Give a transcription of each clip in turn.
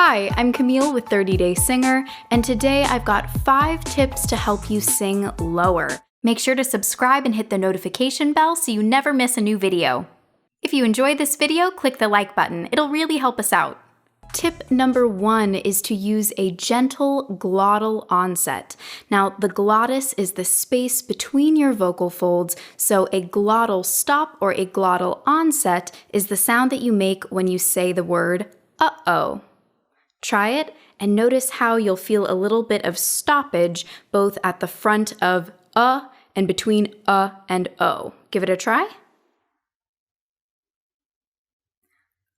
Hi, I'm Camille with 30 Day Singer, and today I've got 5 tips to help you sing lower. Make sure to subscribe and hit the notification bell so you never miss a new video. If you enjoyed this video, click the like button. It'll really help us out. Tip number 1 is to use a gentle glottal onset. Now, the glottis is the space between your vocal folds, so a glottal stop or a glottal onset is the sound that you make when you say the word uh-oh. Try it and notice how you'll feel a little bit of stoppage both at the front of and between and o. Give it a try.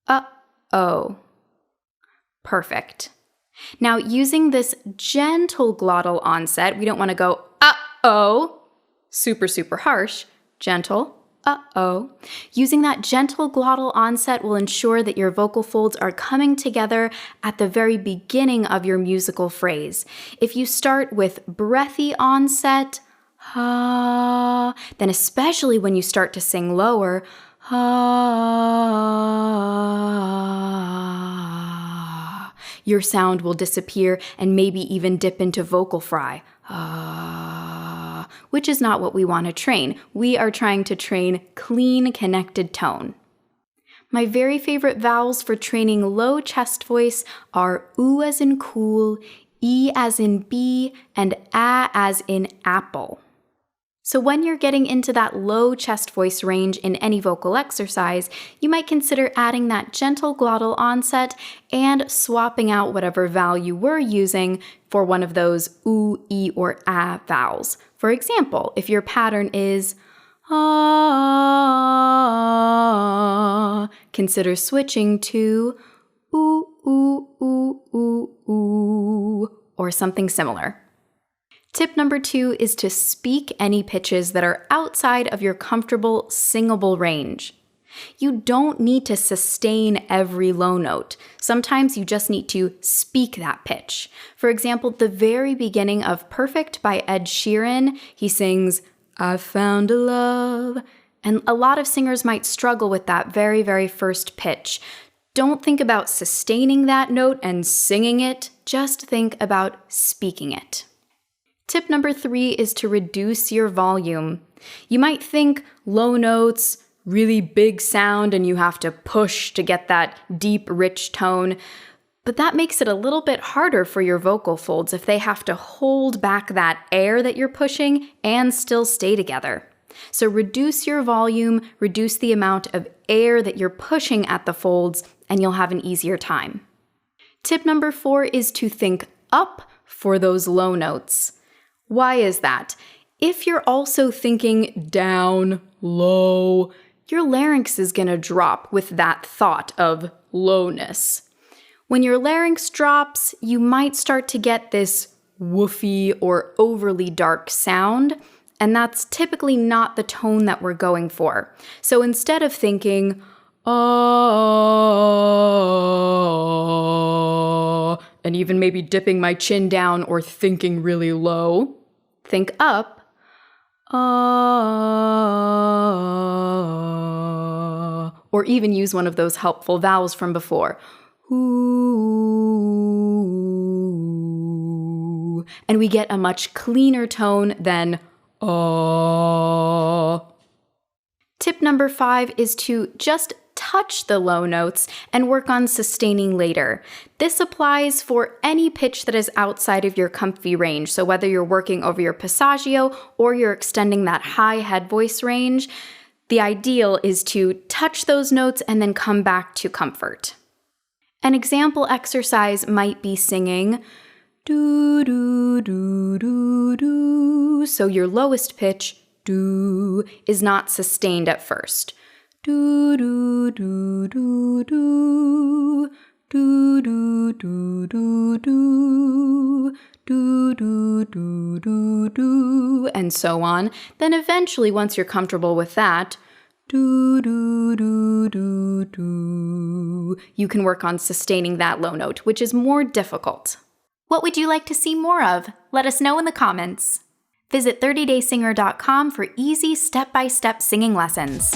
Uh-oh. Perfect. Now, using this gentle glottal onset, we don't want to go uh-oh, super harsh, gentle, uh-oh. Using that gentle glottal onset will ensure that your vocal folds are coming together at the very beginning of your musical phrase. If you start with breathy onset, ha, then especially when you start to sing lower, ha, your sound will disappear and maybe even dip into vocal fry, which is not what we want to train. We are trying to train clean, connected tone. My very favorite vowels for training low chest voice are oo as in cool, e as in bee, and a as in apple. So when you're getting into that low chest voice range in any vocal exercise, you might consider adding that gentle glottal onset and swapping out whatever vowel you were using for one of those oo, e, or a vowels. For example, if your pattern is consider switching to oo, oo, oo, oo, oo, or something similar. Tip number 2 is to speak any pitches that are outside of your comfortable singable range. You don't need to sustain every low note. Sometimes you just need to speak that pitch. For example, the very beginning of Perfect by Ed Sheeran, he sings, "I found a love," and a lot of singers might struggle with that very first pitch. Don't think about sustaining that note and singing it, just think about speaking it. Tip number 3 is to reduce your volume. You might think low notes, really big sound, and you have to push to get that deep, rich tone, but that makes it a little bit harder for your vocal folds if they have to hold back that air that you're pushing and still stay together. So reduce your volume, reduce the amount of air that you're pushing at the folds, and you'll have an easier time. Tip number 4 is to think up for those low notes. Why is that? If you're also thinking down, low, your larynx is going to drop with that thought of lowness. When your larynx drops, you might start to get this woofy or overly dark sound, and that's typically not the tone that we're going for. So instead of thinking, and even maybe dipping my chin down or thinking really low, think up, or even use one of those helpful vowels from before, ooh, and we get a much cleaner tone than Tip number 5 is to just touch the low notes and work on sustaining later. This applies for any pitch that is outside of your comfy range. So whether you're working over your passaggio or you're extending that high head voice range, the ideal is to touch those notes and then come back to comfort. An example exercise might be singing do do do do do. So your lowest pitch, do, is not sustained at first. Do do do do do do do do do do do do do do do, and so on. Then eventually, once you're comfortable with that, do do do do do, you can work on sustaining that low note, which is more difficult. What would you like to see more of? Let us know in the comments. Visit 30daysinger.com for easy step-by-step singing lessons.